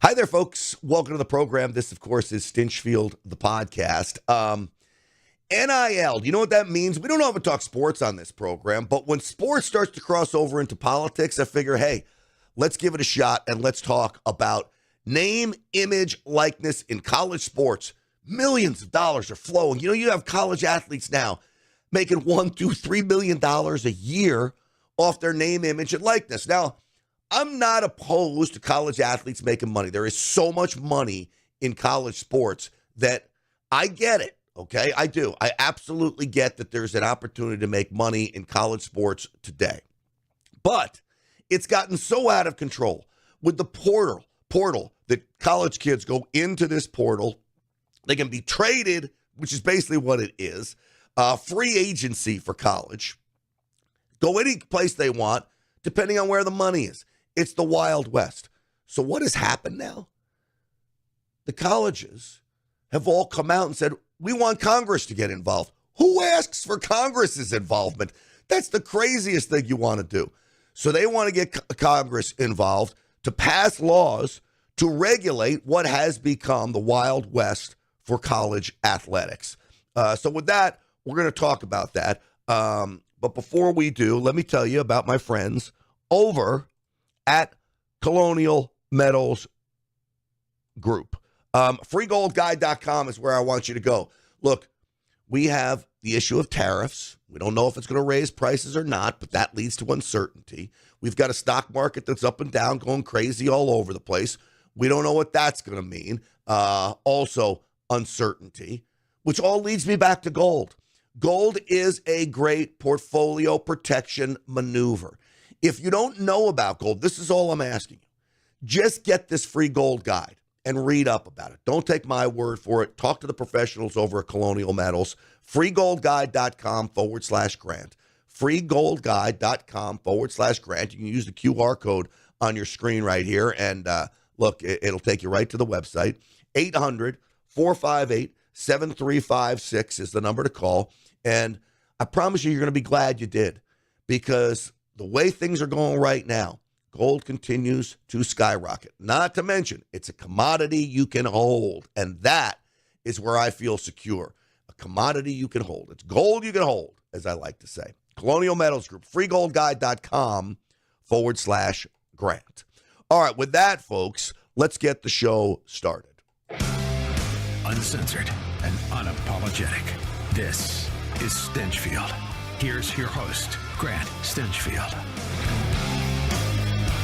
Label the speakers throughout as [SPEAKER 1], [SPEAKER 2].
[SPEAKER 1] Hi there, folks. Welcome to the program. This, of course, is Stinchfield, the podcast. NIL, do you know what that means? We don't often talk sports on this program, but when sports starts to cross over into politics, I figure, hey, let's give it a shot and let's talk about name, image, likeness in college sports. Millions of dollars are flowing. You know, you have college athletes now making $1, $2, $3 million a year off their name, image, and likeness. Now, I'm not opposed to college athletes making money. There is so much money in college sports that I get it, okay? I do. I absolutely get that there's an opportunity to make money in college sports today. But it's gotten so out of control with the portal that college kids go into this portal. They can be traded, which is basically what it is, free agency for college. Go any place they want, depending on where the money is. It's the Wild West. So what has happened now? The colleges have all come out and said, we want Congress to get involved. Who asks for Congress's involvement? That's the craziest thing you want to do. So they want to get Congress involved to pass laws to regulate what has become the Wild West for college athletics. So with that, we're going to talk about that. But before we do, let me tell you about my friends over at Colonial Metals Group. Freegoldguide.com is where I want you to go. Look, we have the issue of tariffs. We don't know if it's going to raise prices or not, but that leads to uncertainty. We've got a stock market that's up and down, going crazy all over the place. We don't know what that's going to mean. Also, uncertainty, which all leads me back to gold. Gold is a great portfolio protection maneuver. If you don't know about gold, this is all I'm asking you. Just get this free gold guide and read up about it. Don't take my word for it. Talk to the professionals over at Colonial Metals. Freegoldguide.com/grant. Freegoldguide.com/grant. You can use the QR code on your screen right here. And look, it'll take you right to the website. 800-458-7356 is the number to call. And I promise you, you're going to be glad you did, because the way things are going right now, gold continues to skyrocket. Not to mention, it's a commodity you can hold. And that is where I feel secure. A commodity you can hold. It's gold you can hold, as I like to say. Colonial Metals Group, freegoldguide.com/grant. All right, with that, folks, let's get the show started.
[SPEAKER 2] Uncensored and unapologetic. This is Stinchfield. Here's your host, Grant Stinchfield.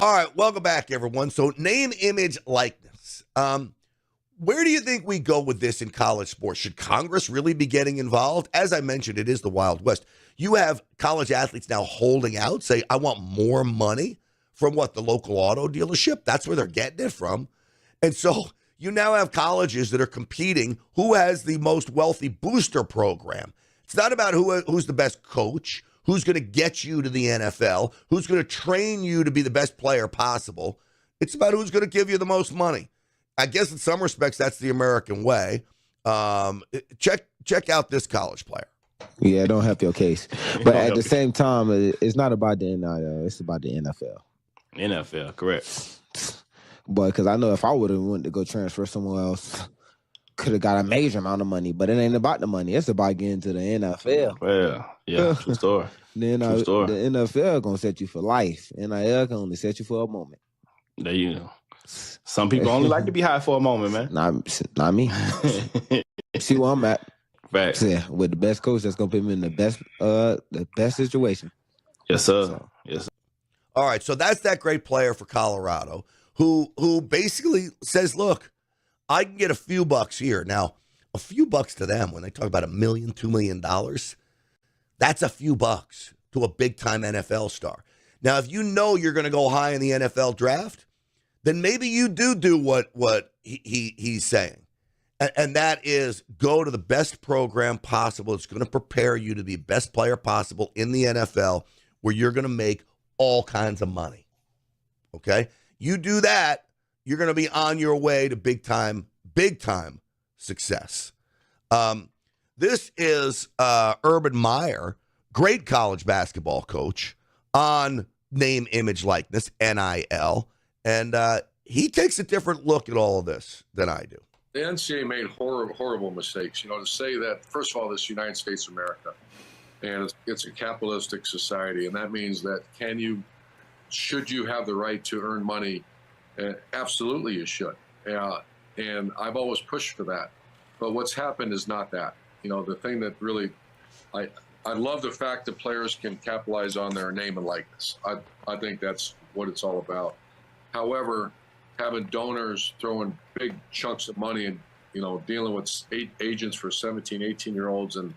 [SPEAKER 1] All right, welcome back, everyone. So name, image, likeness. Where do you think we go with this in college sports? Should Congress really be getting involved? As I mentioned, it is the Wild West. You have college athletes now holding out, say, I want more money from what? The local auto dealership? That's where they're getting it from. And so you now have colleges that are competing. Who has the most wealthy booster program? It's not about who's the best coach, who's going to get you to the NFL, who's going to train you to be the best player possible. It's about who's going to give you the most money. I guess in some respects, that's the American way. Check out this college player.
[SPEAKER 3] Yeah, don't help your case. But at the same time, it's not about the NIL. It's about the NFL.
[SPEAKER 4] NFL, correct.
[SPEAKER 3] But because I know if I would have wanted to go transfer somewhere else, could have got a major amount of money. But it ain't about the money. It's about getting to the NFL.
[SPEAKER 4] Well, yeah, true story.
[SPEAKER 3] The NFL going to set you for life. NIL can only set you for a moment.
[SPEAKER 4] There you go. Some people only like to be high for a moment, man.
[SPEAKER 3] Not me. See where I'm at.
[SPEAKER 4] Right.
[SPEAKER 3] Yeah, with the best coach that's going to put me in the best situation.
[SPEAKER 4] Yes, sir. Yes, sir.
[SPEAKER 1] All right, so that's that great player for Colorado who basically says, look, I can get a few bucks here. Now, a few bucks to them, when they talk about $1 million, $2 million, that's a few bucks to a big-time NFL star. Now, if you know you're going to go high in the NFL draft, then maybe you do what he's saying. And that is go to the best program possible. It's going to prepare you to be the best player possible in the NFL, where you're going to make all kinds of money. Okay? You do that, you're going to be on your way to big time success. This is Urban Meyer, great college basketball coach on name, image, likeness, NIL. And he takes a different look at all of this than I do.
[SPEAKER 5] The NCAA made horrible mistakes. To say that, first of all, this United States of America, and it's a capitalistic society, and that means that should you have the right to earn money? Absolutely, you should. And I've always pushed for that. But what's happened is not that. The thing that really, I love the fact that players can capitalize on their name and likeness. I think that's what it's all about. However, having donors throwing big chunks of money and, dealing with agents for 17, 18-year-olds and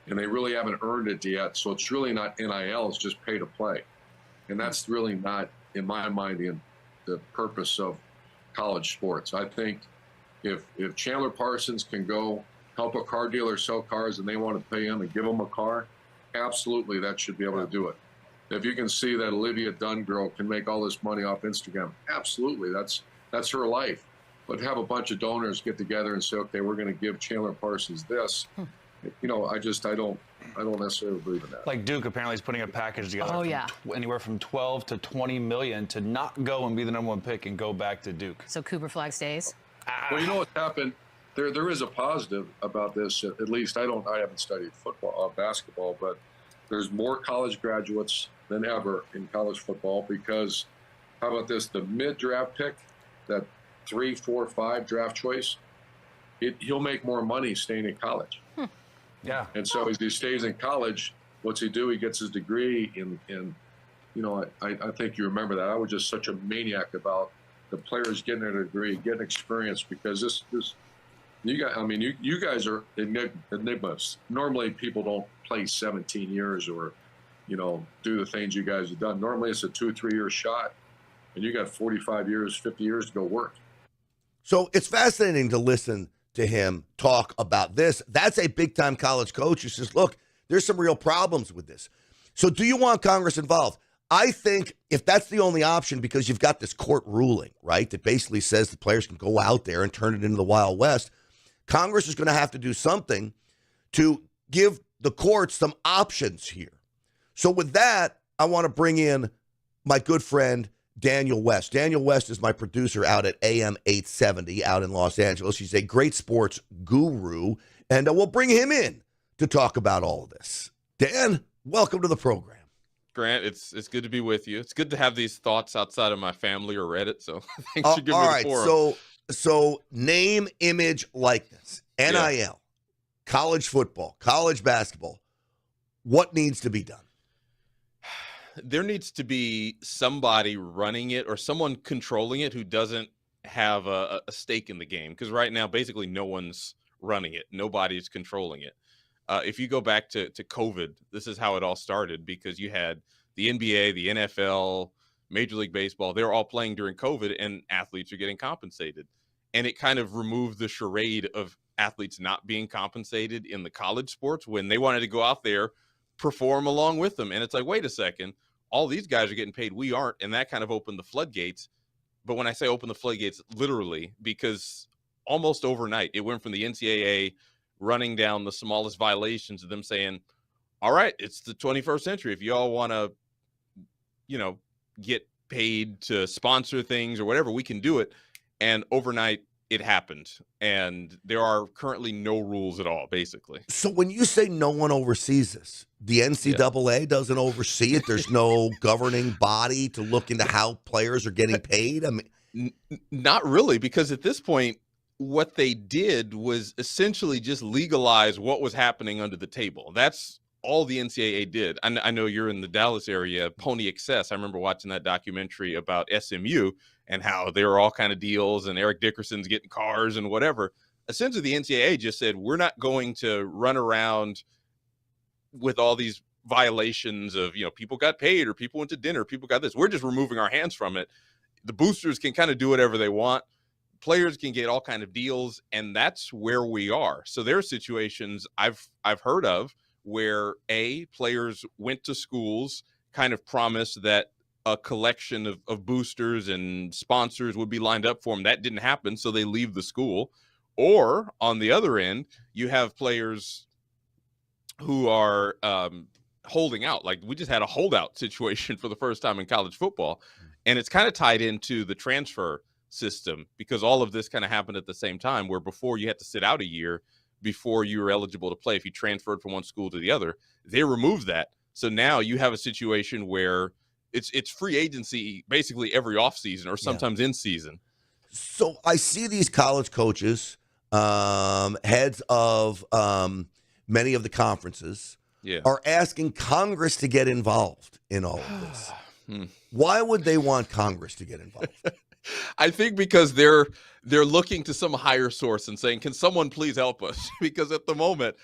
[SPEAKER 5] they really haven't earned it yet. So it's really not NIL, it's just pay to play. And that's really not, in my mind, the purpose of college sports. I think if Chandler Parsons can go help a car dealer sell cars and they want to pay him and give him a car, absolutely that should be able to do it. If you can see that Olivia Dunn girl can make all this money off Instagram, absolutely, that's her life. But have a bunch of donors get together and say, okay, we're going to give Chandler Parsons this. I don't necessarily believe in that.
[SPEAKER 6] Like Duke apparently is putting a package together anywhere from 12 to 20 million to not go and be the number one pick and go back to Duke.
[SPEAKER 7] So Cooper Flag stays?
[SPEAKER 5] Well, you know what's happened? There is a positive about this. At least I haven't studied basketball, but there's more college graduates than ever in college football because, how about this, the mid-draft pick, that 3, 4, 5 draft choice, he'll make more money staying in college.
[SPEAKER 6] Yeah.
[SPEAKER 5] And so as he stays in college, what's he do? He gets his degree in I think you remember that. I was just such a maniac about the players getting a degree, getting experience, because you guys are enigmas. Normally people don't play 17 years or, do the things you guys have done. Normally it's a 2-3 year shot and you got 45 years, 50 years to go work.
[SPEAKER 1] So it's fascinating to listen to him talk about this. That's a big-time college coach who says, look, there's some real problems with this. So do you want Congress involved? I think if that's the only option, because you've got this court ruling, right, that basically says the players can go out there and turn it into the Wild West, Congress is going to have to do something to give the courts some options here. So with that, I want to bring in my good friend, Daniel West. Daniel West is my producer out at AM 870 out in Los Angeles. He's a great sports guru, and we'll bring him in to talk about all of this. Dan, welcome to the program.
[SPEAKER 8] Grant, it's good to be with you. It's good to have these thoughts outside of my family or Reddit, so thanks for giving me the forum.
[SPEAKER 1] So name, image, likeness, NIL, college football, college basketball, what needs to be done?
[SPEAKER 8] There needs to be somebody running it or someone controlling it who doesn't have a stake in the game. Because right now, basically, no one's running it. Nobody's controlling it. If you go back to COVID, this is how it all started, because you had the NBA, the NFL, Major League Baseball. They were all playing during COVID, and athletes are getting compensated. And it kind of removed the charade of athletes not being compensated in the college sports when they wanted to go out there, perform along with them. And it's like, wait a second. All these guys are getting paid. We aren't. And that kind of opened the floodgates. But when I say open the floodgates, literally, because almost overnight, it went from the NCAA running down the smallest violations of them saying, all right, it's the 21st century. If you all want to, get paid to sponsor things or whatever, we can do it. And overnight, it happened. And there are currently no rules at all, basically.
[SPEAKER 1] So when you say no one oversees this, the NCAA doesn't oversee it? There's no governing body to look into how players are getting paid? I mean,
[SPEAKER 8] not really, because at this point, what they did was essentially just legalize what was happening under the table. That's all the NCAA did. I know you're in the Dallas area, Pony Excess. I remember watching that documentary about SMU and how there were all kind of deals and Eric Dickerson's getting cars and whatever. Essentially, the NCAA just said, we're not going to run around with all these violations of, people got paid or people went to dinner, people got this. We're just removing our hands from it. The boosters can kind of do whatever they want. Players can get all kind of deals, and that's where we are. So there are situations I've heard of where players went to schools, kind of promised that a collection of boosters and sponsors would be lined up for them. That didn't happen, so they leave the school. Or on the other end, you have players who are holding out. Like we just had a holdout situation for the first time in college football, and it's kind of tied into the transfer system, because all of this kind of happened at the same time, where before you had to sit out a year before you were eligible to play if you transferred from one school to the other. They removed that. So now you have a situation where it's free agency basically every offseason or sometimes in season.
[SPEAKER 1] So I see these college coaches, heads of many of the conferences, are asking Congress to get involved in all of this. Why would they want Congress to get involved?
[SPEAKER 8] I think because they're looking to some higher source and saying, can someone please help us? Because at the moment,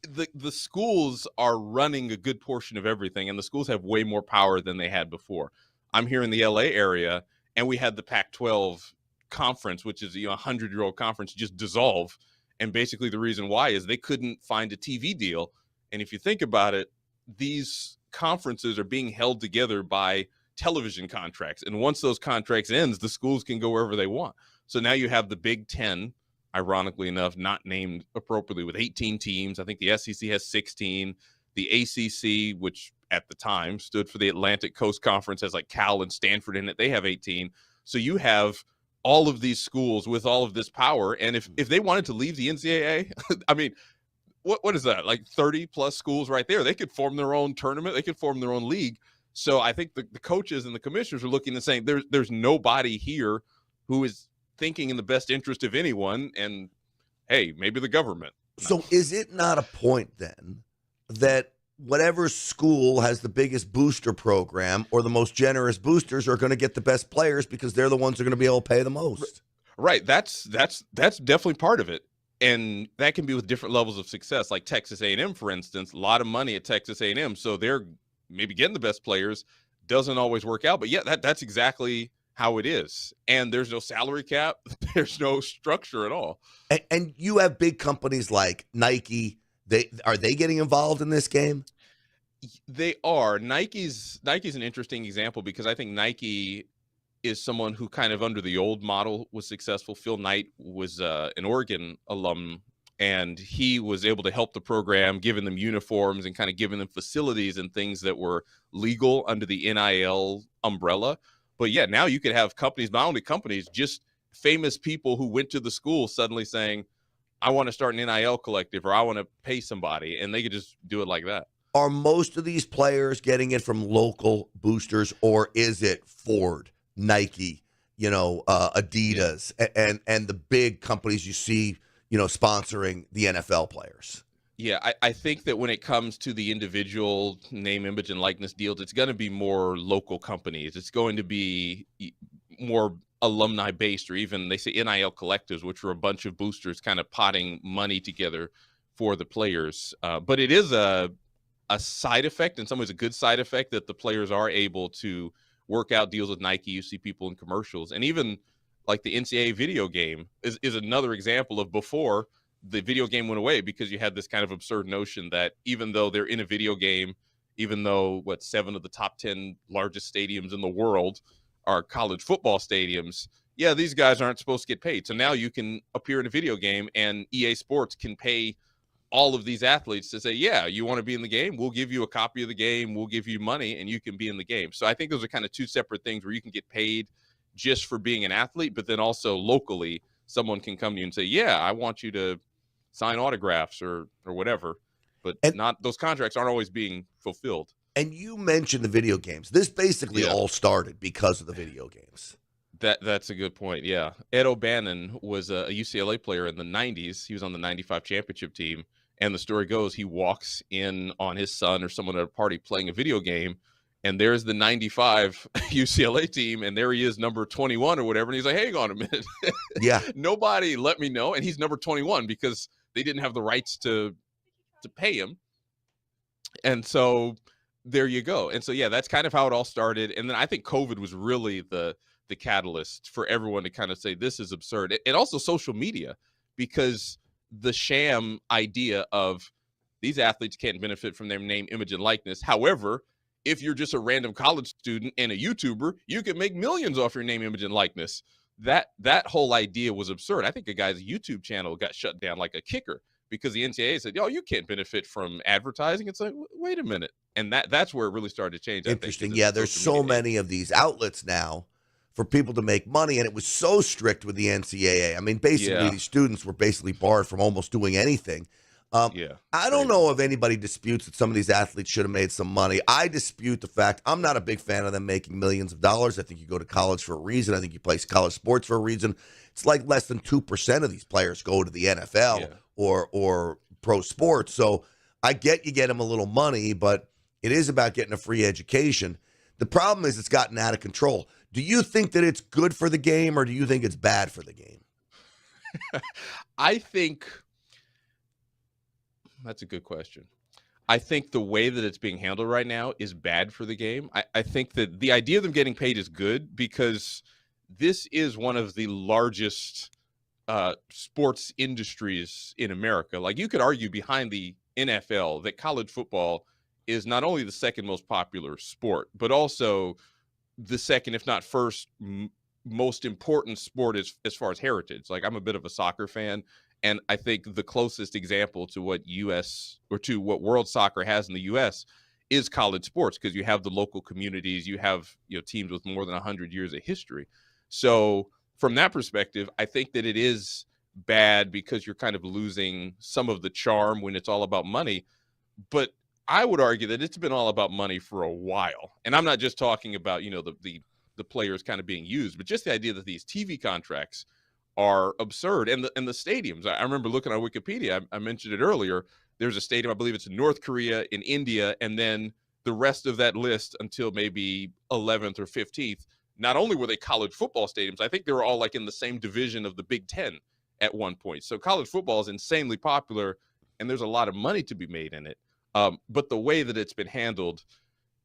[SPEAKER 8] the schools are running a good portion of everything, and the schools have way more power than they had before. I'm here in the LA area, and we had the Pac-12 conference, which is a 100-year-old conference, just dissolve. And basically the reason why is they couldn't find a TV deal. And if you think about it, these conferences are being held together by television contracts. And once those contracts ends, the schools can go wherever they want. So now you have the Big Ten, ironically enough, not named appropriately, with 18 teams. I think the SEC has 16. The ACC, which at the time stood for the Atlantic Coast Conference, has like Cal and Stanford in it. They have 18. So you have all of these schools with all of this power. And if they wanted to leave the NCAA, I mean, what is that? Like 30 plus schools right there. They could form their own tournament. They could form their own league. So I think the coaches and the commissioners are looking and saying there's nobody here who is thinking in the best interest of anyone. And hey, maybe the government.
[SPEAKER 1] So is it not a point then that whatever school has the biggest booster program or the most generous boosters are going to get the best players because they're the ones who are going to be able to pay the most?
[SPEAKER 8] Right. That's definitely part of it. And that can be with different levels of success. Like Texas A&M, for instance, a lot of money at Texas A&M. So they're maybe getting the best players. Doesn't always work out. But yeah, that's exactly how it is. And there's no salary cap. There's no structure at all.
[SPEAKER 1] And you have big companies like Nike. Are they getting involved in this game?
[SPEAKER 8] They are. Nike's an interesting example because I think Nike is someone who kind of under the old model was successful. Phil Knight was an Oregon alum, and he was able to help the program, giving them uniforms and kind of giving them facilities and things that were legal under the NIL umbrella. But yeah, now you could have companies, not only companies, just famous people who went to the school suddenly saying, I want to start an NIL collective, or I want to pay somebody, and they could just do it like that.
[SPEAKER 1] Are most of these players getting it from local boosters, or is it Ford, Nike, Adidas, and the big companies you see, sponsoring the NFL players?
[SPEAKER 8] Yeah, I think that when it comes to the individual name, image, and likeness deals, it's going to be more local companies. It's going to be more alumni based, or even they say NIL collectives, which are a bunch of boosters kind of potting money together for the players. But it is a side effect, in some ways a good side effect, that the players are able to work out deals with Nike. You see people in commercials, and even like the NCAA video game is another example of before the video game went away, because you had this kind of absurd notion that even though they're in a video game, even though 7 of the top 10 largest stadiums in the world are college football stadiums, yeah, these guys aren't supposed to get paid. So now you can appear in a video game, and EA Sports can pay all of these athletes to say, yeah, you want to be in the game? We'll give you a copy of the game. We'll give you money, and you can be in the game. So I think those are kind of two separate things, where you can get paid just for being an athlete, but then also locally, someone can come to you and say, yeah, I want you to sign autographs or whatever. But not those contracts aren't always being fulfilled.
[SPEAKER 1] And you mentioned the video games. This basically all started because of the video games.
[SPEAKER 8] That's a good point. Yeah. Ed O'Bannon was a UCLA player in the 90s. He was on the 95 championship team. And the story goes, he walks in on his son or someone at a party playing a video game, and there's the 95 UCLA team, and there he is, number 21 or whatever. And he's like, hey, hang on a minute.
[SPEAKER 1] Yeah.
[SPEAKER 8] Nobody let me know. And he's number 21 because they didn't have the rights to pay him. And so there you go. And so, yeah, that's kind of how it all started. And then I think COVID was really the catalyst for everyone to kind of say, this is absurd. And also social media, because the sham idea of these athletes can't benefit from their name, image, and likeness. However, if you're just a random college student and a YouTuber, you can make millions off your name, image, and likeness. That whole idea was absurd. I think a guy's YouTube channel got shut down like a kicker because the NCAA said, yo, you can't benefit from advertising. It's like, wait a minute. And that's where it really started to change.
[SPEAKER 1] Interesting. Yeah, there's so many of these outlets now for people to make money, and it was so strict with the NCAA. I mean, basically, these students were basically barred from almost doing anything. I don't know if anybody disputes that some of these athletes should have made some money. I dispute the fact. I'm not a big fan of them making millions of dollars. I think you go to college for a reason. I think you play college sports for a reason. It's like less than 2% of these players go to the NFL or pro sports. So I get you get them a little money, but it is about getting a free education. The problem is it's gotten out of control. Do you think that it's good for the game, or do you think it's bad for the game?
[SPEAKER 8] I think that's a good question. I think the way that it's being handled right now is bad for the game. I think that the idea of them getting paid is good because this is one of the largest sports industries in America. Like, you could argue behind the NFL that college football is not only the second most popular sport, but also the second, if not first, most important sport as far as heritage. Like, I'm a bit of a soccer fan, and I think the closest example to what what world soccer has in the U.S. is college sports, because you have the local communities, you have teams with more than 100 years of history. So from that perspective, I think that it is bad because you're kind of losing some of the charm when it's all about money. But I would argue that it's been all about money for a while. And I'm not just talking about, the players kind of being used, but just the idea that these TV contracts are absurd. And the stadiums, I remember looking on Wikipedia, I mentioned it earlier, there's a stadium, I believe it's in North Korea, in India, and then the rest of that list until maybe 11th or 15th, not only were they college football stadiums, I think they were all like in the same division of the Big Ten at one point. So college football is insanely popular, and there's a lot of money to be made in it. But the way that it's been handled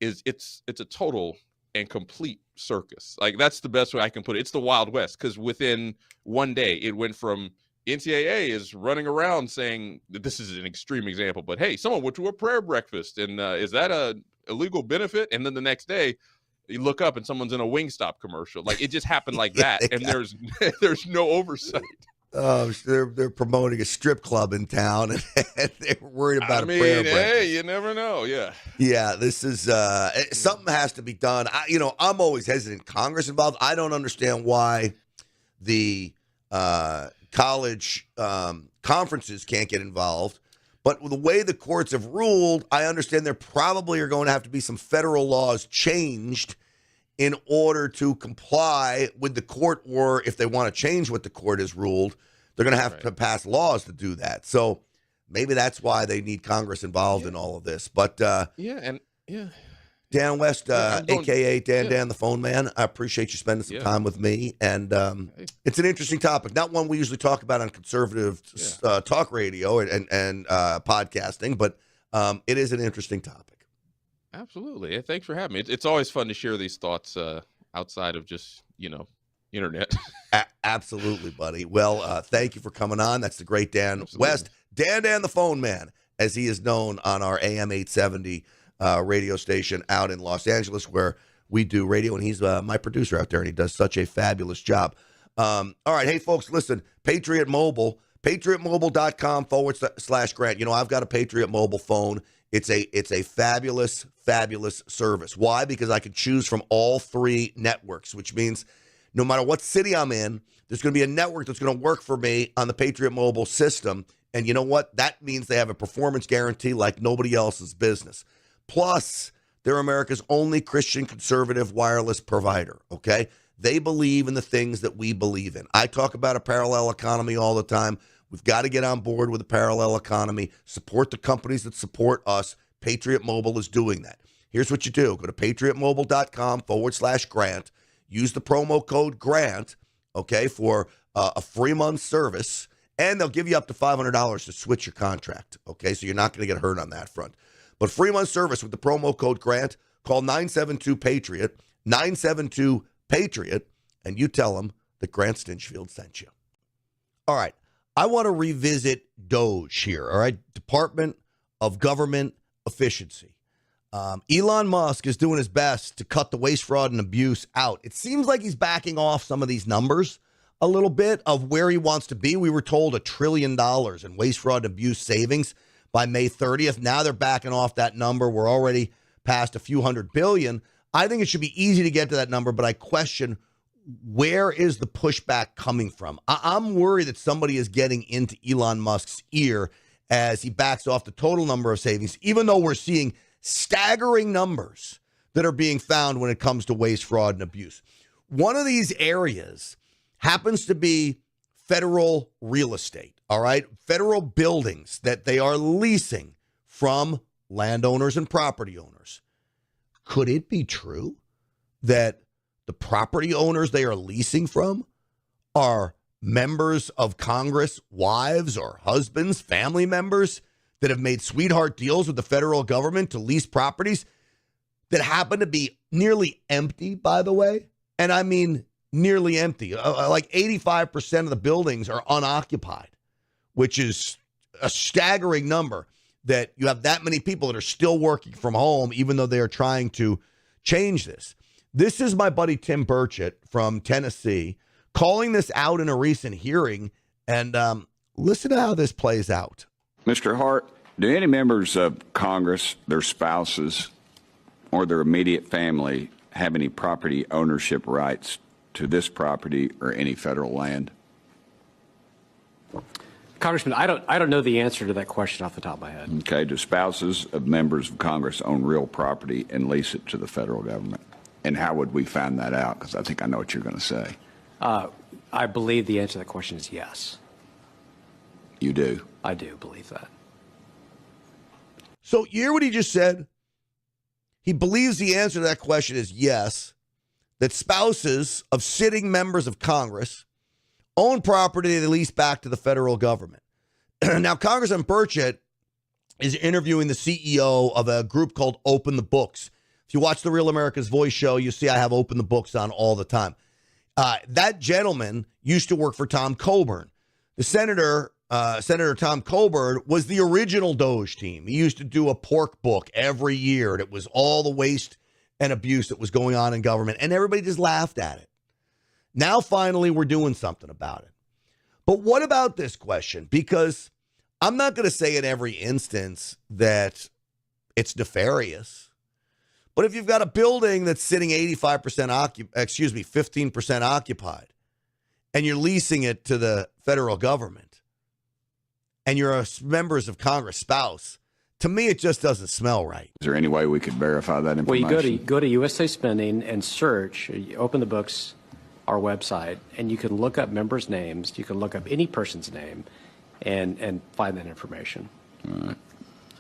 [SPEAKER 8] is it's a total and complete circus. Like, that's the best way I can put it. It's the Wild West, because within one day it went from NCAA is running around saying that, this is an extreme example, but hey, someone went to a prayer breakfast, and is that a illegal benefit? And then the next day you look up and someone's in a Wingstop commercial. Like, it just happened like that, and there's no oversight.
[SPEAKER 1] They're promoting a strip club in town, and they're worried about a prayer breakfast.
[SPEAKER 8] Hey, you never know.
[SPEAKER 1] Yeah, this is something has to be done. I'm always hesitant. Congress involved. I don't understand why the college conferences can't get involved. But the way the courts have ruled, I understand there probably are going to have to be some federal laws changed in order to comply with the court, or if they want to change what the court has ruled, they're going to have to pass laws to do that. So maybe that's why they need Congress involved in all of this. But Dan West, a.k.a. Dan the Phone Man, I appreciate you spending some time with me. And it's an interesting topic, not one we usually talk about on conservative talk radio and podcasting, but it is an interesting topic.
[SPEAKER 8] Absolutely. Thanks for having me. It's always fun to share these thoughts outside of just, internet.
[SPEAKER 1] Absolutely, buddy. Well, thank you for coming on. That's the great Dan West. Dan the Phone Man, as he is known on our AM 870 radio station out in Los Angeles, where we do radio, and he's my producer out there, and he does such a fabulous job. All right. Hey, folks, listen, Patriot Mobile, patriotmobile.com/Grant. I've got a Patriot Mobile phone. It's a fabulous service. Why? Because I can choose from all three networks, which means no matter what city I'm in, there's going to be a network that's going to work for me on the Patriot Mobile system. And you know what? That means they have a performance guarantee like nobody else's business. Plus, they're America's only Christian conservative wireless provider, okay? They believe in the things that we believe in. I talk about a parallel economy all the time. We've got to get on board with the parallel economy, support the companies that support us. Patriot Mobile is doing that. Here's what you do. Go to patriotmobile.com/Grant. Use the promo code GRANT, okay, for a free month service, and they'll give you up to $500 to switch your contract, okay? So you're not going to get hurt on that front. But free month service with the promo code GRANT. Call 972-PATRIOT, 972-PATRIOT, and you tell them that Grant Stinchfield sent you. All right. I want to revisit DOGE here, all right? Department of Government Efficiency. Elon Musk is doing his best to cut the waste, fraud, and abuse out. It seems like he's backing off some of these numbers a little bit of where he wants to be. We were told $1 trillion in waste, fraud, and abuse savings by May 30th. Now they're backing off that number. We're already past a few $100 billion. I think it should be easy to get to that number, but I question where is the pushback coming from? I'm worried that somebody is getting into Elon Musk's ear as he backs off the total number of savings, even though we're seeing staggering numbers that are being found when it comes to waste, fraud, and abuse. One of these areas happens to be federal real estate, all right? Federal buildings that they are leasing from landowners and property owners. Could it be true that the property owners they are leasing from are members of Congress, wives or husbands, family members that have made sweetheart deals with the federal government to lease properties that happen to be nearly empty, by the way? And I mean nearly empty. Like 85% of the buildings are unoccupied, which is a staggering number, that you have that many people that are still working from home, even though they are trying to change this. This is my buddy Tim Burchett from Tennessee calling this out in a recent hearing. And listen to how this plays out.
[SPEAKER 7] Mr. Hart, do any members of Congress, their spouses, or their immediate family have any property ownership rights to this property or any federal land?
[SPEAKER 9] Congressman, I don't know the answer to that question off the top of my head.
[SPEAKER 7] Okay, do spouses of members of Congress own real property and lease it to the federal government? And how would we find that out? Because I think I know what you're going to say.
[SPEAKER 9] I believe the answer to that question is yes.
[SPEAKER 7] You do?
[SPEAKER 9] I do believe that.
[SPEAKER 1] So you hear what he just said? He believes the answer to that question is yes, that spouses of sitting members of Congress own property they lease back to the federal government. Now, Congressman Burchett is interviewing the CEO of a group called Open the Books. If you watch the Real America's Voice show, you see I have Open the Books on all the time. That gentleman used to work for Tom Coburn. The Senator Tom Coburn was the original Doge team. He used to do a pork book every year, and it was all the waste and abuse that was going on in government, and everybody just laughed at it. Now, finally, we're doing something about it. But what about this question? Because I'm not going to say in every instance that it's nefarious. But if you've got a building that's sitting 15% occupied, and you're leasing it to the federal government, and you're a members of Congress spouse, to me, it just doesn't smell right.
[SPEAKER 7] Is there any way we could verify that information?
[SPEAKER 9] Well, you go to USA Spending and search, you open the books, our website, and you can look up members' names. You can look up any person's name and find that information.
[SPEAKER 7] All right.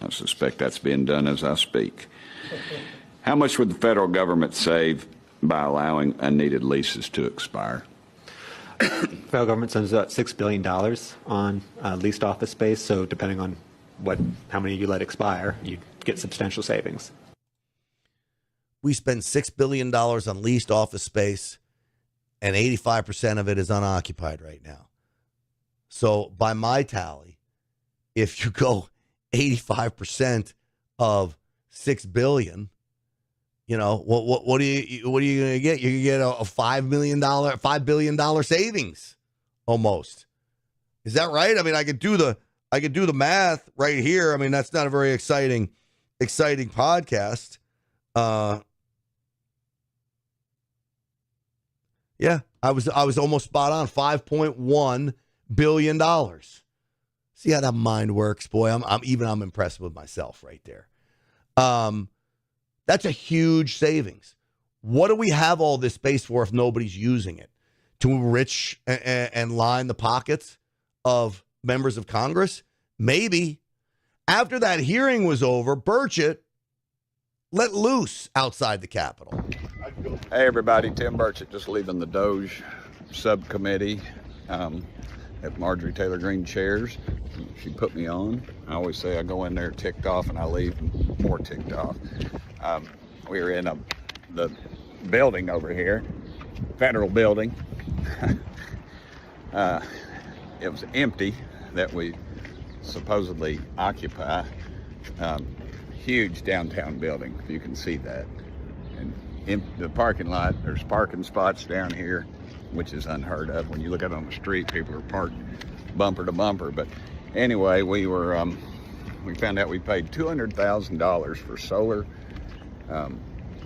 [SPEAKER 7] I suspect that's being done as I speak. How much would the federal government save by allowing unneeded leases to expire?
[SPEAKER 10] The federal government spends about $6 billion on leased office space. So depending on how many you let expire, you get substantial savings.
[SPEAKER 1] We spend $6 billion on leased office space, and 85% of it is unoccupied right now. So by my tally, if you go 85% of $6 billion, you know, what are you going to get? You're going to get a $5 billion savings almost. Is that right? I mean, I could do the math right here. I mean, that's not a very exciting podcast. Yeah, I was almost spot on. $5.1 billion. See how that mind works, boy. I'm impressed with myself right there. That's a huge savings. What do we have all this space for if nobody's using it? To enrich and line the pockets of members of Congress? Maybe. After that hearing was over, Burchett let loose outside the Capitol.
[SPEAKER 7] Hey, everybody. Tim Burchett, just leaving the Doge subcommittee at Marjorie Taylor Greene chairs. She put me on. I always say I go in there ticked off and I leave more ticked off. We were in the building over here, federal building. It was empty that we supposedly occupy. Huge downtown building, if you can see that. And in the parking lot, there's parking spots down here, which is unheard of. When you look out on the street, people are parked bumper to bumper. But anyway, we found out we paid $200,000 for solar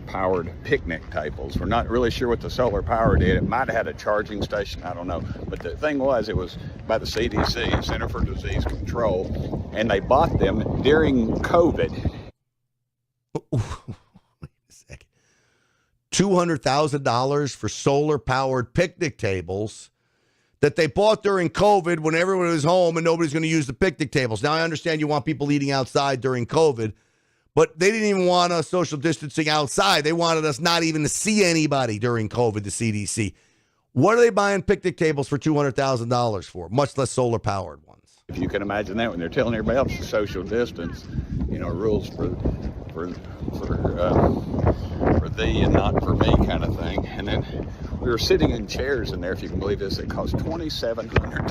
[SPEAKER 7] powered picnic tables. We're not really sure what the solar power did. It might have had a charging station, I don't know. But the thing was, it was by the CDC, Center for Disease Control, and they bought them during COVID.
[SPEAKER 1] Wait a second. $200,000 for solar powered picnic tables that they bought during COVID when everyone was home and nobody's going to use the picnic tables. Now, I understand you want people eating outside during COVID, but they didn't even want us social distancing outside. They wanted us not even to see anybody during COVID, the CDC. What are they buying picnic tables for $200,000 for, much less solar-powered ones?
[SPEAKER 7] If you can imagine that, when they're telling everybody else to social distance, rules for thee and not for me kind of thing. And then we were sitting in chairs in there, if you can believe this. It cost $2,700.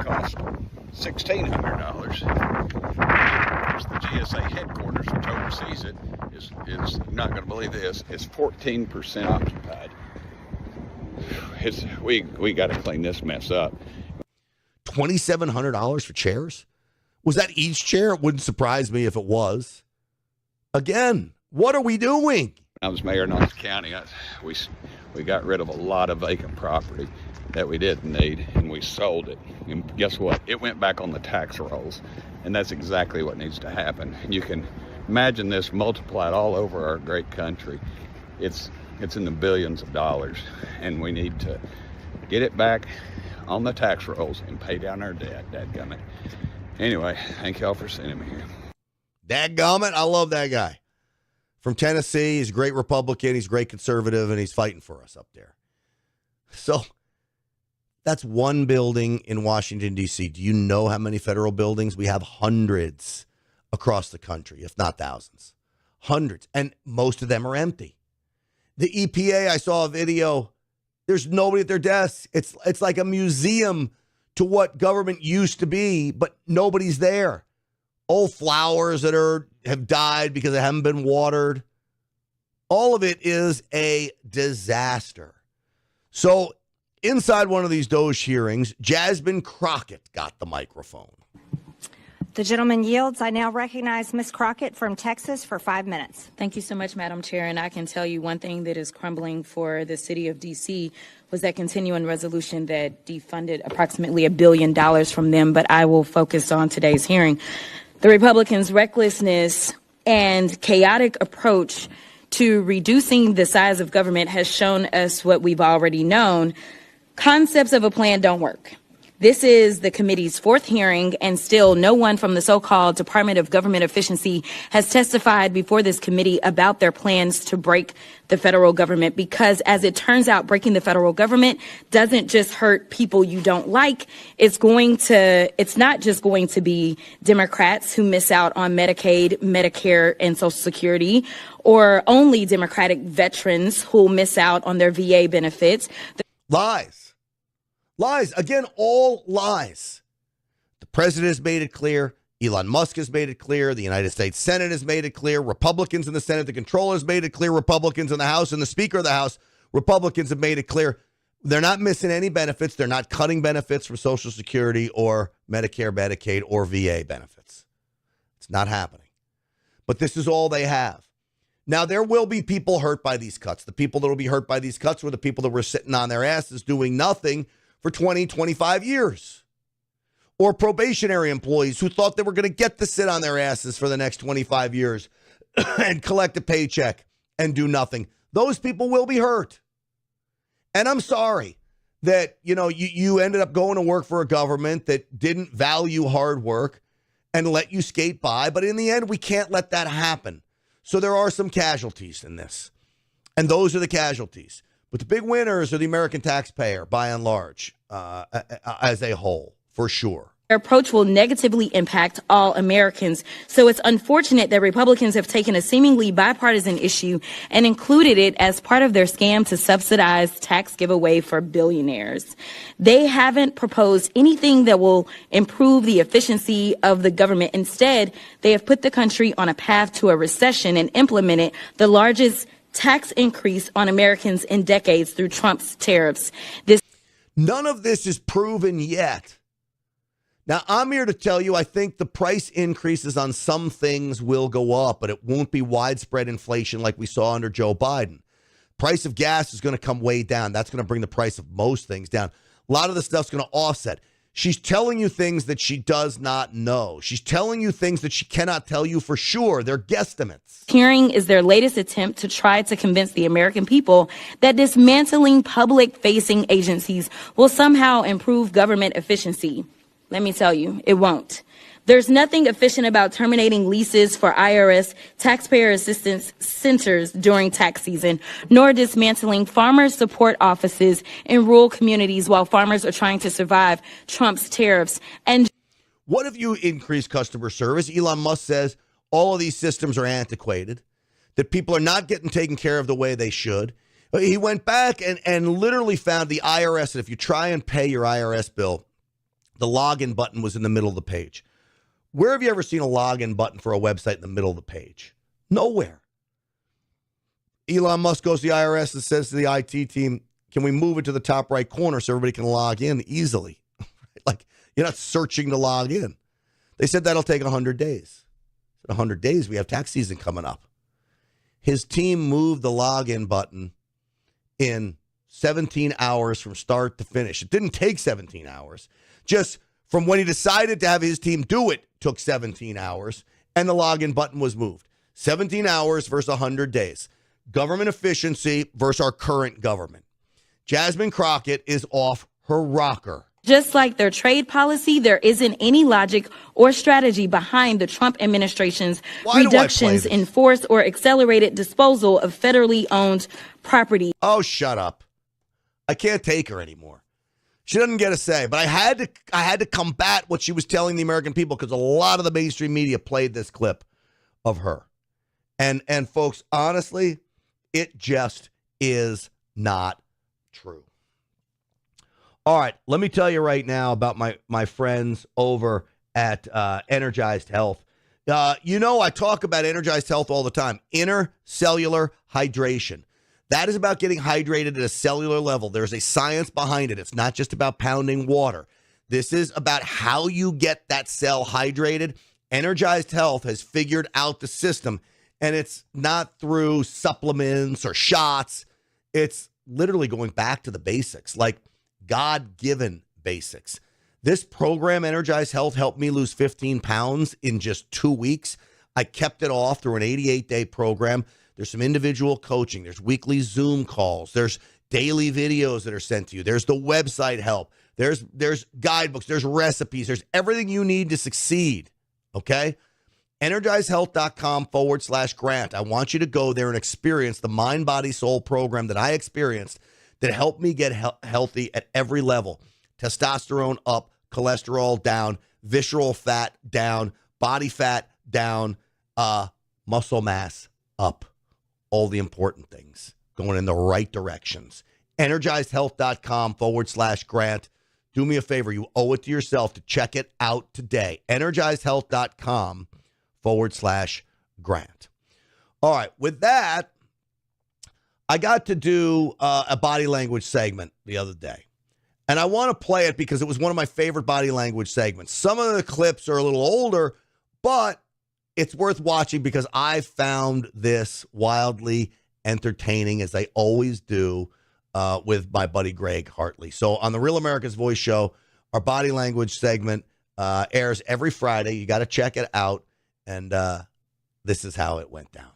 [SPEAKER 7] Cost $1,600. The GSA headquarters, which oversees it, is you're not going to believe this, is 14% occupied. We got to clean this mess up.
[SPEAKER 1] $2,700 for chairs? Was that each chair? It wouldn't surprise me if it was. Again, what are we doing?
[SPEAKER 7] I was mayor in Knox County. We got rid of a lot of vacant property that we didn't need, and we sold it. And guess what? It went back on the tax rolls, and that's exactly what needs to happen. You can imagine this multiplied all over our great country. It's in the billions of dollars, and we need to get it back on the tax rolls and pay down our debt. Dadgummit. Anyway, thank y'all for sending me here.
[SPEAKER 1] Dadgummit, I love that guy. From Tennessee, he's a great Republican, he's a great conservative, and he's fighting for us up there. So that's one building in Washington, D.C. Do you know how many federal buildings? We have hundreds across the country, if not thousands. Hundreds. And most of them are empty. The EPA, I saw a video. There's nobody at their desks. It's like a museum to what government used to be, but nobody's there. Old flowers that have died because they haven't been watered. All of it is a disaster. So inside one of these Doge hearings, Jasmine Crockett got the microphone.
[SPEAKER 11] The gentleman yields. I now recognize Ms. Crockett from Texas for 5 minutes.
[SPEAKER 12] Thank you so much, Madam Chair. And I can tell you one thing that is crumbling for the city of D.C. was that continuing resolution that defunded approximately $1 billion from them. But I will focus on today's hearing. The Republicans' recklessness and chaotic approach to reducing the size of government has shown us what we've already known. Concepts of a plan don't work. This is the committee's fourth hearing, and still no one from the so-called Department of Government Efficiency has testified before this committee about their plans to break the federal government, because as it turns out, breaking the federal government doesn't just hurt people you don't like. It's not just going to be Democrats who miss out on Medicaid, Medicare, and Social Security, or only Democratic veterans who will miss out on their VA benefits.
[SPEAKER 1] Lies. Lies. Again, all lies. The president has made it clear. Elon Musk has made it clear. The United States Senate has made it clear. Republicans in the Senate, the controller has made it clear. Republicans in the House and the Speaker of the House, Republicans have made it clear. They're not missing any benefits. They're not cutting benefits from Social Security or Medicare, Medicaid, or VA benefits. It's not happening. But this is all they have. Now, there will be people hurt by these cuts. The people that will be hurt by these cuts were the people that were sitting on their asses doing nothing for 20, 25 years. Or probationary employees who thought they were going to get to sit on their asses for the next 25 years and collect a paycheck and do nothing. Those people will be hurt. And I'm sorry that, you ended up going to work for a government that didn't value hard work and let you skate by. But in the end, we can't let that happen. So there are some casualties in this. And those are the casualties. But the big winners are the American taxpayer, by and large, as a whole, for sure.
[SPEAKER 12] Their approach will negatively impact all Americans. So it's unfortunate that Republicans have taken a seemingly bipartisan issue and included it as part of their scam to subsidize tax giveaway for billionaires. They haven't proposed anything that will improve the efficiency of the government. Instead, they have put the country on a path to a recession and implemented the largest tax increase on Americans in decades through Trump's tariffs.
[SPEAKER 1] None of this is proven yet. Now, I'm here to tell you, I think the price increases on some things will go up, but it won't be widespread inflation like we saw under Joe Biden. Price of gas is going to come way down. That's going to bring the price of most things down. A lot of the stuff's going to offset. She's telling you things that she does not know. She's telling you things that she cannot tell you for sure. They're guesstimates.
[SPEAKER 12] Hearing is their latest attempt to try to convince the American people that dismantling public-facing agencies will somehow improve government efficiency. Let me tell you, it won't. There's nothing efficient about terminating leases for IRS taxpayer assistance centers during tax season, nor dismantling farmer support offices in rural communities while farmers are trying to survive Trump's tariffs. And
[SPEAKER 1] what if you increase customer service? Elon Musk says all of these systems are antiquated, that people are not getting taken care of the way they should. He went back and literally found the IRS, and if you try and pay your IRS bill, the login button was in the middle of the page. Where have you ever seen a login button for a website in the middle of the page? Nowhere. Elon Musk goes to the IRS and says to the IT team, can we move it to the top right corner so everybody can log in easily? Like, you're not searching to log in. They said that'll take 100 days. In 100 days, we have tax season coming up. His team moved the login button in 17 hours from start to finish. It didn't take 17 hours. Just from when he decided to have his team do it, took 17 hours, and the login button was moved. 17 hours versus 100 days. Government efficiency versus our current government. Jasmine Crockett is off her rocker.
[SPEAKER 12] just like their trade policy, there isn't any logic or strategy behind the Trump administration's reductions in forced or accelerated disposal of federally owned property.
[SPEAKER 1] Oh, shut up. I can't take her anymore. She doesn't get a say, but I had to combat what she was telling the American people because a lot of the mainstream media played this clip of her. And folks, honestly, it just is not true. All right, let me tell you right now about my friends over at Energized Health. I talk about Energized Health all the time. Intercellular hydration. That is about getting hydrated at a cellular level. There's a science behind it. It's not just about pounding water. This is about how you get that cell hydrated. Energized Health has figured out the system, and it's not through supplements or shots. It's literally going back to the basics, like God-given basics. This program, Energized Health, helped me lose 15 pounds in just 2 weeks. I kept it off through an 88-day program. There's some individual coaching. There's weekly Zoom calls. There's daily videos that are sent to you. There's the website help. There's guidebooks. There's recipes. There's everything you need to succeed, okay? EnergizedHealth.com/Grant. I want you to go there and experience the Mind, Body, Soul program that I experienced that helped me get healthy at every level. Testosterone up, cholesterol down, visceral fat down, body fat down, muscle mass up. All the important things going in the right directions. EnergizedHealth.com/Grant. Do me a favor. You owe it to yourself to check it out today. EnergizedHealth.com/Grant. All right. With that, I got to do a body language segment the other day. And I want to play it because it was one of my favorite body language segments. Some of the clips are a little older, but it's worth watching because I found this wildly entertaining, as I always do with my buddy Greg Hartley. So on the Real America's Voice show, our body language segment airs every Friday. You got to check it out. And this is how it went down.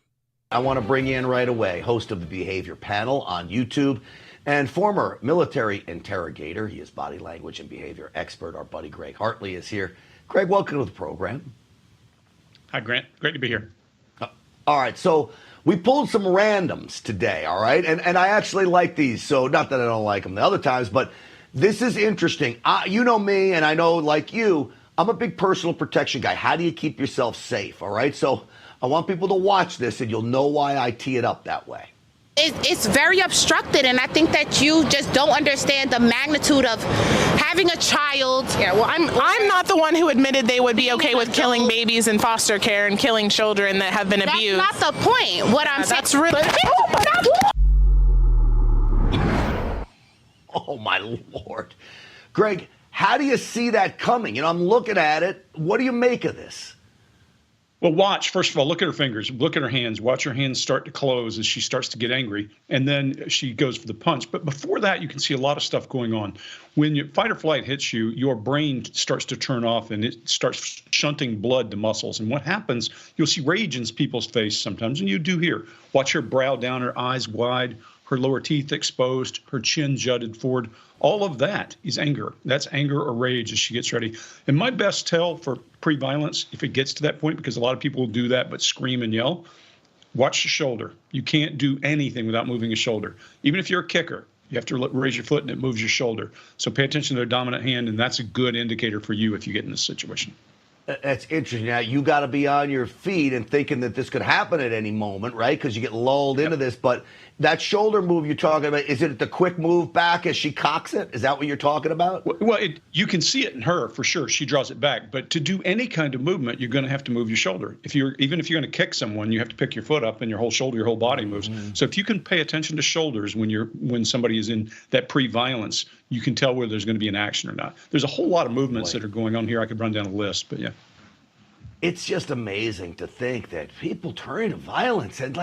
[SPEAKER 1] I want to bring you in right away, host of the Behavior Panel on YouTube and former military interrogator. He is body language and behavior expert. Our buddy Greg Hartley is here. Greg, welcome to the program.
[SPEAKER 13] Hi, Grant. Great to be here.
[SPEAKER 1] All right. So we pulled some randoms today. All right. And I actually like these. So not that I don't like them the other times, but this is interesting. You know me, and I know, like you, I'm a big personal protection guy. How do you keep yourself safe? All right. So I want people to watch this, and you'll know why I tee it up that way.
[SPEAKER 14] It's very obstructed, and I think that you just don't understand the magnitude of having a child.
[SPEAKER 15] Yeah, well, I'm not the one who admitted they would be okay with killing babies in foster care and killing children that have been abused.
[SPEAKER 14] That's not the point. What I'm saying.
[SPEAKER 15] That's really.
[SPEAKER 1] Oh my Lord, Greg. How do you see that coming? You know, I'm looking at it. What do you make of this?
[SPEAKER 13] Well, watch. First of all, look at her fingers. Look at her hands. Watch her hands start to close as she starts to get angry. And then she goes for the punch. But before that, you can see a lot of stuff going on. When your fight or flight hits you, your brain starts to turn off and it starts shunting blood to muscles. And what happens, you'll see rage in people's face sometimes, and you do here. Watch her brow down, her eyes wide, her lower teeth exposed, her chin jutted forward. All of that is anger. That's anger or rage as she gets ready. And my best tell for pre-violence, if it gets to that point, because a lot of people will do that but scream and yell, watch the shoulder. You can't do anything without moving a shoulder. Even if you're a kicker, you have to raise your foot and it moves your shoulder. So pay attention to their dominant hand, and that's a good indicator for you if you get in this situation.
[SPEAKER 1] That's interesting. Now, you got to be on your feet and thinking that this could happen at any moment, right? Because you get lulled into this. But that shoulder move you're talking about, is it the quick move back as she cocks it? Is that what you're talking about?
[SPEAKER 13] Well, you can see it in her for sure. She draws it back. But to do any kind of movement, you're going to have to move your shoulder. Even if you're going to kick someone, you have to pick your foot up and your whole shoulder, your whole body moves. Mm-hmm. So if you can pay attention to shoulders when somebody is in that pre-violence, you can tell whether there's going to be an action or not. There's a whole lot of movements that are going on here. I could run down a list, but yeah.
[SPEAKER 1] It's just amazing to think that people turn to violence and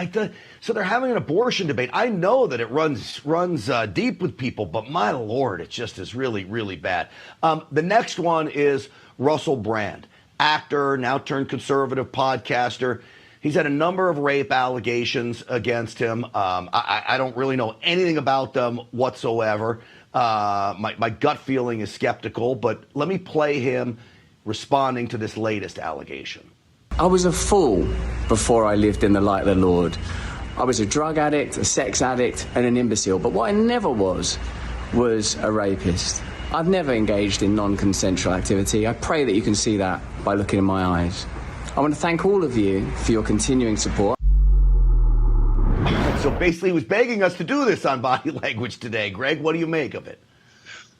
[SPEAKER 1] so they're having an abortion debate. I know that it runs deep with people, but my Lord, it just is really, really bad. The next one is Russell Brand, actor, now turned conservative podcaster. He's had a number of rape allegations against him. I don't really know anything about them whatsoever. My gut feeling is skeptical, but let me play him responding to this latest allegation.
[SPEAKER 16] I was a fool before I lived in the light of the Lord. I was a drug addict, a sex addict, and an imbecile. But what I never was a rapist. I've never engaged in non-consensual activity. I pray that you can see that by looking in my eyes. I want to thank all of you for your continuing support.
[SPEAKER 1] So basically, he was begging us to do this on Body Language today. Greg, what do you make of it?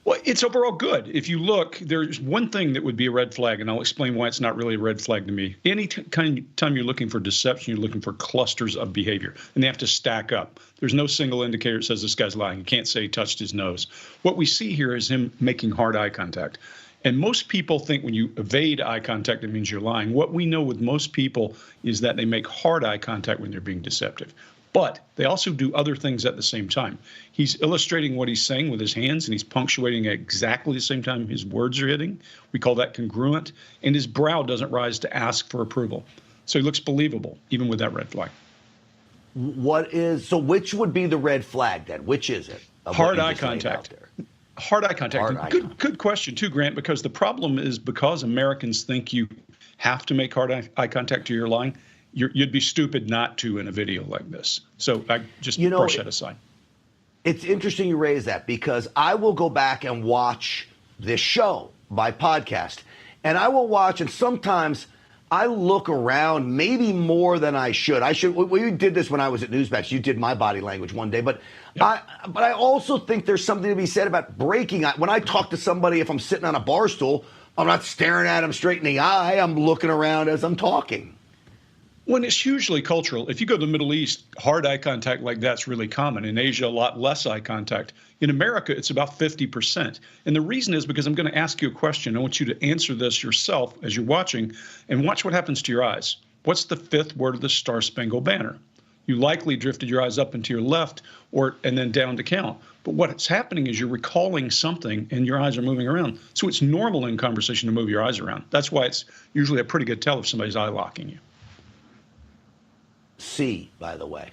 [SPEAKER 13] Well, it's overall good. If you look, there's one thing that would be a red flag, and I'll explain why it's not really a red flag to me. Any time you're looking for deception, you're looking for clusters of behavior, and they have to stack up. There's no single indicator that says this guy's lying. You can't say he touched his nose. What we see here is him making hard eye contact. And most people think when you evade eye contact, it means you're lying. What we know with most people is that they make hard eye contact when they're being deceptive. But they also do other things at the same time. He's illustrating what he's saying with his hands, and he's punctuating at exactly the same time his words are hitting. We call that congruent. And his brow doesn't rise to ask for approval. So he looks believable, even with that red flag.
[SPEAKER 1] So which would be the red flag then? Which is it?
[SPEAKER 13] Hard eye contact. Hard eye contact. Good question too, Grant, because the problem is because Americans think you have to make hard eye contact or you're lying. You'd be stupid not to in a video like this. So I just brush that aside.
[SPEAKER 1] It's interesting you raise that because I will go back and watch this show by podcast. And I will watch, and sometimes I look around maybe more than I should. We did this when I was at Newsmatch. You did my body language one day. But I also think there's something to be said about breaking. When I talk to somebody, if I'm sitting on a bar stool, I'm not staring at them straight in the eye. I'm looking around as I'm talking.
[SPEAKER 13] When it's hugely cultural, if you go to the Middle East, hard eye contact like that's really common. In Asia, a lot less eye contact. In America, it's about 50%. And the reason is because I'm going to ask you a question. I want you to answer this yourself as you're watching, and watch what happens to your eyes. What's the fifth word of the Star Spangled Banner? You likely drifted your eyes up into your left and then down to count. But what's happening is you're recalling something and your eyes are moving around. So it's normal in conversation to move your eyes around. That's why it's usually a pretty good tell if somebody's eye locking you.
[SPEAKER 1] C, by the way,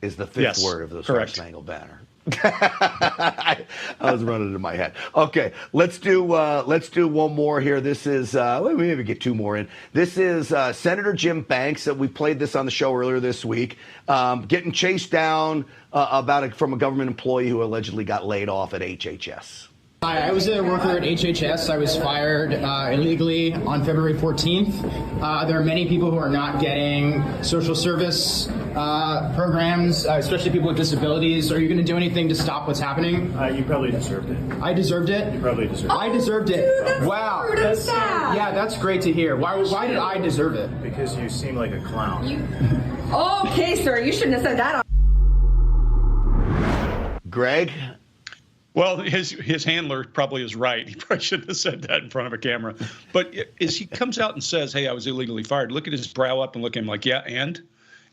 [SPEAKER 1] is the fifth word of the Star Spangled Banner. I was running in my head. Okay, let's do one more here. This is we maybe get two more in. This is Senator Jim Banks. We played this on the show earlier this week. Getting chased down from a government employee who allegedly got laid off at HHS.
[SPEAKER 17] Hi, I was a worker at HHS. I was fired illegally on February 14th. There are many people who are not getting social service programs, especially people with disabilities. Are you going to do anything to stop what's happening?
[SPEAKER 18] You probably deserved it.
[SPEAKER 17] I deserved it?
[SPEAKER 18] You probably deserved it.
[SPEAKER 17] I deserved it.
[SPEAKER 18] That's
[SPEAKER 17] wow.
[SPEAKER 18] That's sad.
[SPEAKER 17] Yeah, that's great to hear. Why did I deserve it?
[SPEAKER 18] Because you seem like a clown.
[SPEAKER 19] Okay, sir, you shouldn't have said that.
[SPEAKER 1] Greg?
[SPEAKER 13] Well, his handler probably is right. He probably shouldn't have said that in front of a camera. But as he comes out and says, hey, I was illegally fired, look at his brow up and look at him like, yeah, and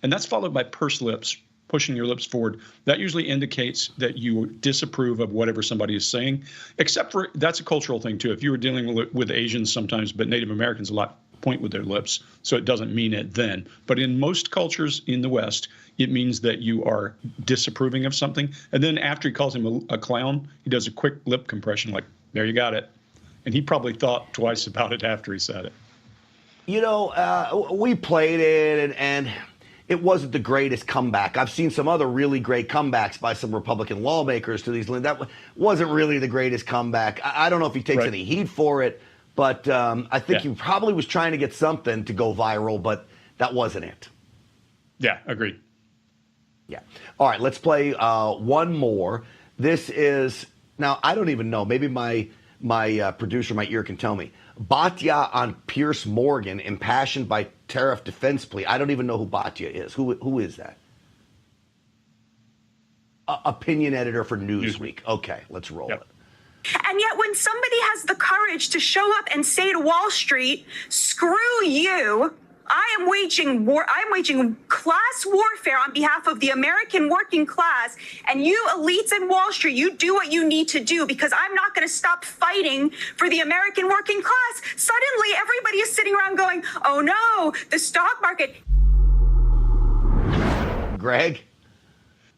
[SPEAKER 13] that's followed by pursed lips, pushing your lips forward. That usually indicates that you disapprove of whatever somebody is saying, except for that's a cultural thing, too. If you were dealing with Asians sometimes, but Native Americans a lot point with their lips, so it doesn't mean it then. But in most cultures in the West, it means that you are disapproving of something. And then after he calls him a clown, he does a quick lip compression like, there you got it. And he probably thought twice about it after he said it.
[SPEAKER 1] You know, we played it, and it wasn't the greatest comeback. I've seen some other really great comebacks by some Republican lawmakers to these. That wasn't really the greatest comeback. I don't know if he takes any heat for it, but I think he probably was trying to get something to go viral, but that wasn't it.
[SPEAKER 13] Yeah, agreed.
[SPEAKER 1] Yeah. All right, let's play one more. This is, now I don't even know, maybe my producer, my ear can tell me. Bhatia on Pierce Morgan, impassioned by tariff defense plea. I don't even know who Bhatia is. Who is that? Opinion editor for Newsweek. Okay, let's roll it.
[SPEAKER 19] And yet when somebody has the courage to show up and say to Wall Street, screw you, I am waging war. I'm waging class warfare on behalf of the American working class. And you elites in Wall Street, you do what you need to do because I'm not going to stop fighting for the American working class. Suddenly, everybody is sitting around going, oh no, the stock market.
[SPEAKER 1] Greg?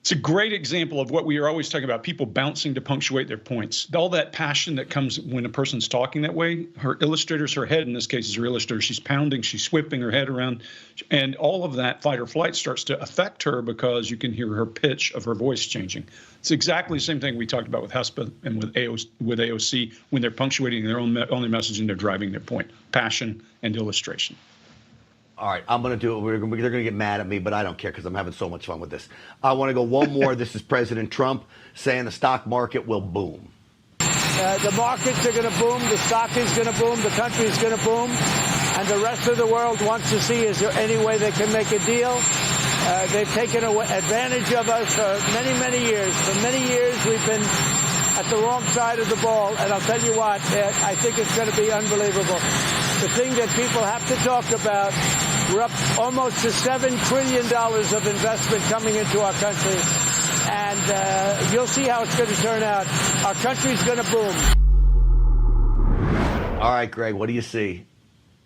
[SPEAKER 13] It's a great example of what we are always talking about, people bouncing to punctuate their points. All that passion that comes when a person's talking that way, her illustrator's her head, in this case is her illustrator. She's pounding, she's whipping her head around, and all of that fight or flight starts to affect her because you can hear her pitch of her voice changing. It's exactly the same thing we talked about with HESPA and with AOC when they're punctuating their own only message and they're driving their point, passion and illustration.
[SPEAKER 1] All right, I'm going to do it. They're going to get mad at me, but I don't care because I'm having so much fun with this. I want to go one more. This is President Trump saying the stock market will boom.
[SPEAKER 20] The markets are going to boom. The stock is going to boom. The country is going to boom. And the rest of the world wants to see, is there any way they can make a deal? They've taken advantage of us for many, many years. For many years, we've been at the wrong side of the ball. And I'll tell you what, I think it's going to be unbelievable. The thing that people have to talk about, we're up almost to $7 trillion of investment coming into our country. And you'll see how it's going to turn out. Our country's going to boom.
[SPEAKER 1] All right, Greg, what do you see?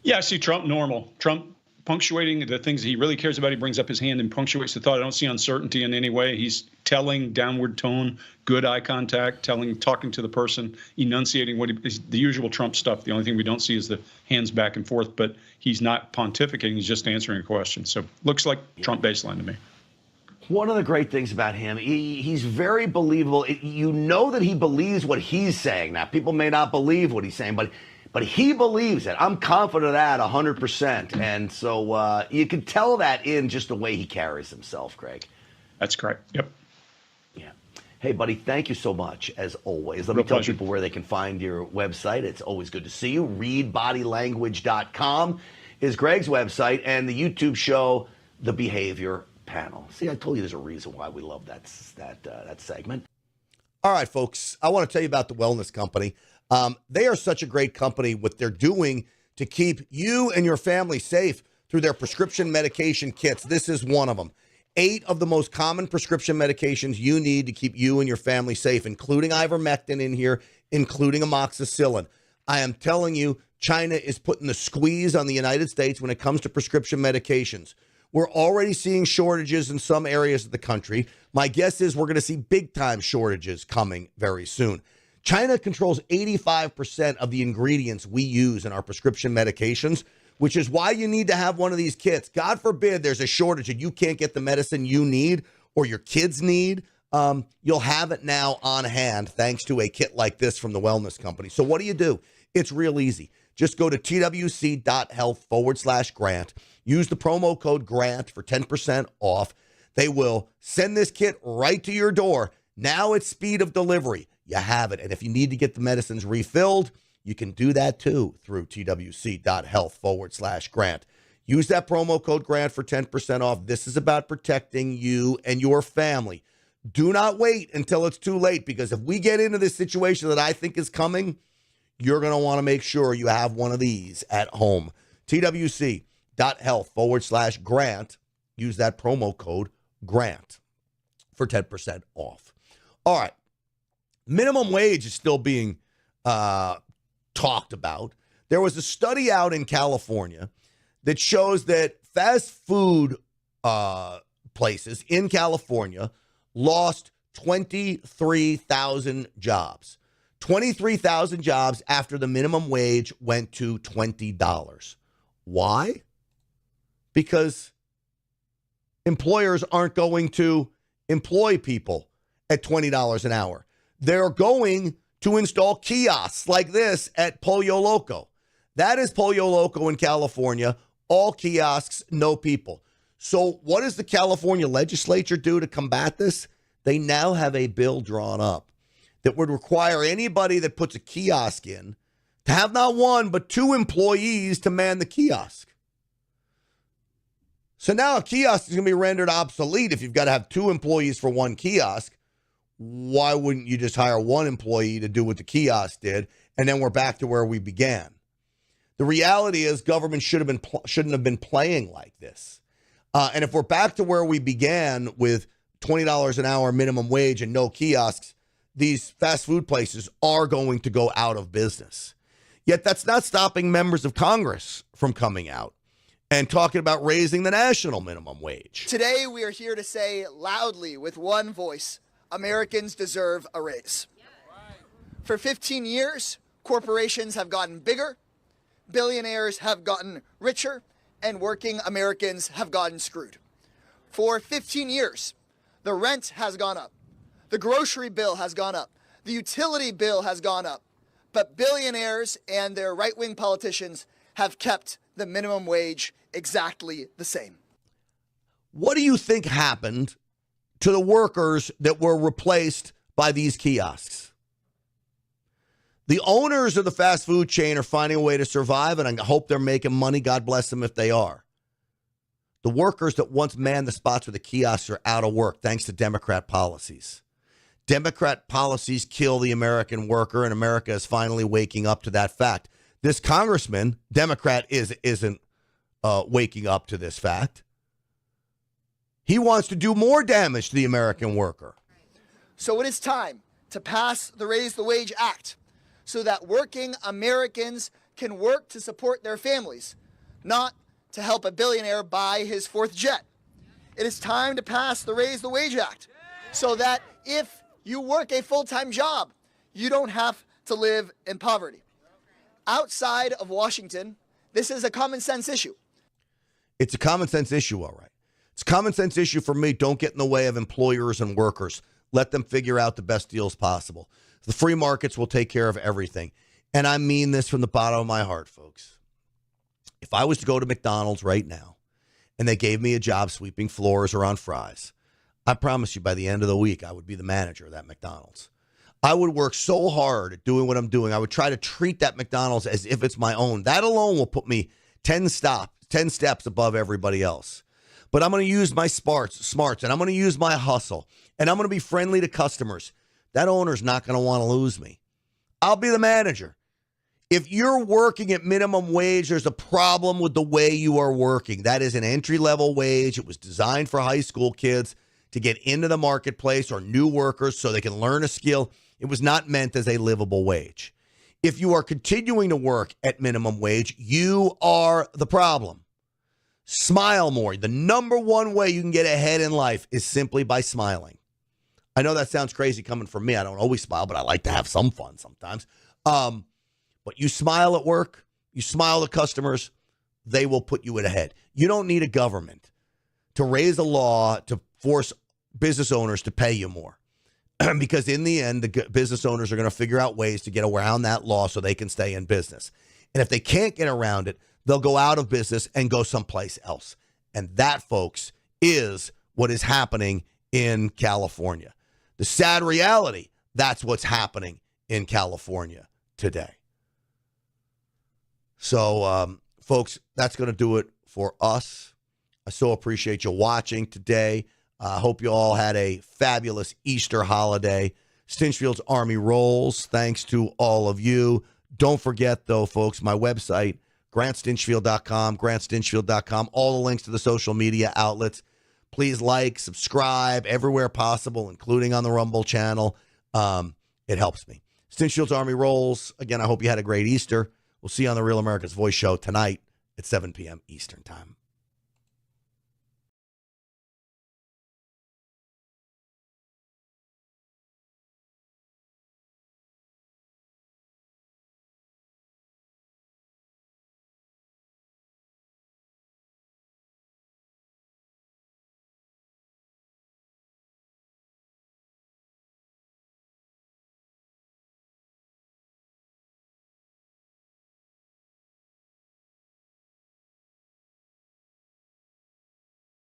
[SPEAKER 13] Yeah, I see Trump normal. Trump punctuating the things he really cares about. He brings up his hand and punctuates the thought. I don't see uncertainty in any way. He's telling, downward tone, good eye contact, talking to the person, enunciating what is the usual Trump stuff. The only thing we don't see is the hands back and forth, but he's not pontificating. He's just answering a question. So looks like Trump baseline to me.
[SPEAKER 1] One of the great things about him, he's very believable. You know that he believes what he's saying. Now, people may not believe what he's saying, but he believes it. I'm confident of that 100%. And so you can tell that in just the way he carries himself, Greg.
[SPEAKER 13] That's correct. Yep.
[SPEAKER 1] Yeah. Hey, buddy, thank you so much, as always. Let me tell people where they can find your website. It's always good to see you. Readbodylanguage.com is Greg's website, and the YouTube show, The Behavior Panel. See, I told you there's a reason why we love that segment. All right, folks, I want to tell you about the Wellness Company. They are such a great company, what they're doing to keep you and your family safe through their prescription medication kits. This is one of them. 8 of the most common prescription medications you need to keep you and your family safe, including ivermectin in here, including amoxicillin. I am telling you, China is putting the squeeze on the United States when it comes to prescription medications. We're already seeing shortages in some areas of the country. My guess is we're going to see big-time shortages coming very soon. China controls 85% of the ingredients we use in our prescription medications, which is why you need to have one of these kits. God forbid there's a shortage and you can't get the medicine you need or your kids need. You'll have it now on hand thanks to a kit like this from the Wellness Company. So what do? It's real easy. Just go to twc.health/grant. Use the promo code GRANT for 10% off. They will send this kit right to your door. Now it's speed of delivery. You have it. And if you need to get the medicines refilled, you can do that too through twc.health/grant. Use that promo code GRANT for 10% off. This is about protecting you and your family. Do not wait until it's too late, because if we get into this situation that I think is coming, you're going to want to make sure you have one of these at home. TWC.health/grant. Use that promo code GRANT for 10% off. All right. Minimum wage is still being talked about. There was a study out in California that shows that fast food places in California lost 23,000 jobs. 23,000 jobs after the minimum wage went to $20. Why? Because employers aren't going to employ people at $20 an hour. They're going to install kiosks like this at Pollo Loco. That is Pollo Loco in California. All kiosks, no people. So what does the California legislature do to combat this? They now have a bill drawn up that would require anybody that puts a kiosk in to have not one, but two employees to man the kiosk. So now a kiosk is going to be rendered obsolete if you've got to have two employees for one kiosk. Why wouldn't you just hire one employee to do what the kiosk did, and then we're back to where we began? The reality is government shouldn't have been playing like this. And if we're back to where we began with $20 an hour minimum wage and no kiosks, these fast food places are going to go out of business. Yet that's not stopping members of Congress from coming out and talking about raising the national minimum wage.
[SPEAKER 21] Today, we are here to say loudly with one voice, Americans deserve a raise. For 15 years, corporations have gotten bigger, billionaires have gotten richer, and working Americans have gotten screwed. For 15 years, the rent has gone up, the grocery bill has gone up, the utility bill has gone up, but billionaires and their right-wing politicians have kept the minimum wage exactly the same.
[SPEAKER 1] What do you think happened to the workers that were replaced by these kiosks? The owners of the fast food chain are finding a way to survive, and I hope they're making money. God bless them if they are. The workers that once manned the spots where the kiosks are out of work thanks to Democrat policies. Democrat policies kill the American worker, and America is finally waking up to that fact. This congressman, Democrat, isn't waking up to this fact. He wants to do more damage to the American worker.
[SPEAKER 21] So it is time to pass the Raise the Wage Act so that working Americans can work to support their families, not to help a billionaire buy his fourth jet. It is time to pass the Raise the Wage Act so that if you work a full-time job, you don't have to live in poverty. Outside of Washington, this is a common sense issue.
[SPEAKER 1] It's a common sense issue, all right. It's a common sense issue for me. Don't get in the way of employers and workers. Let them figure out the best deals possible. The free markets will take care of everything. And I mean this from the bottom of my heart, folks. If I was to go to McDonald's right now and they gave me a job sweeping floors or on fries, I promise you by the end of the week, I would be the manager of that McDonald's. I would work so hard at doing what I'm doing. I would try to treat that McDonald's as if it's my own. That alone will put me 10 steps above everybody else. But I'm going to use my smarts, and I'm going to use my hustle, and I'm going to be friendly to customers. That owner's not going to want to lose me. I'll be the manager. If you're working at minimum wage, there's a problem with the way you are working. That is an entry-level wage. It was designed for high school kids to get into the marketplace or new workers so they can learn a skill. It was not meant as a livable wage. If you are continuing to work at minimum wage, you are the problem. Smile more. The number one way you can get ahead in life is simply by smiling. I know that sounds crazy coming from me. I don't always smile, but I like to have some fun sometimes. But you smile at work, you smile at customers, they will put you ahead. You don't need a government to raise a law to force business owners to pay you more. Because in the end, the business owners are going to figure out ways to get around that law so they can stay in business. And if they can't get around it, they'll go out of business and go someplace else. And that, folks, is what is happening in California. The sad reality, that's what's happening in California today. So, folks, that's going to do it for us. I so appreciate you watching today. Hope you all had a fabulous Easter holiday. Stinchfield's Army rolls. Thanks to all of you. Don't forget, though, folks, my website, GrantStinchfield.com, all the links to the social media outlets. Please like, subscribe everywhere possible, including on the Rumble channel. It helps me. Stinchfield's Army rolls. Again, I hope you had a great Easter. We'll see you on the Real America's Voice show tonight at 7 p.m. Eastern Time.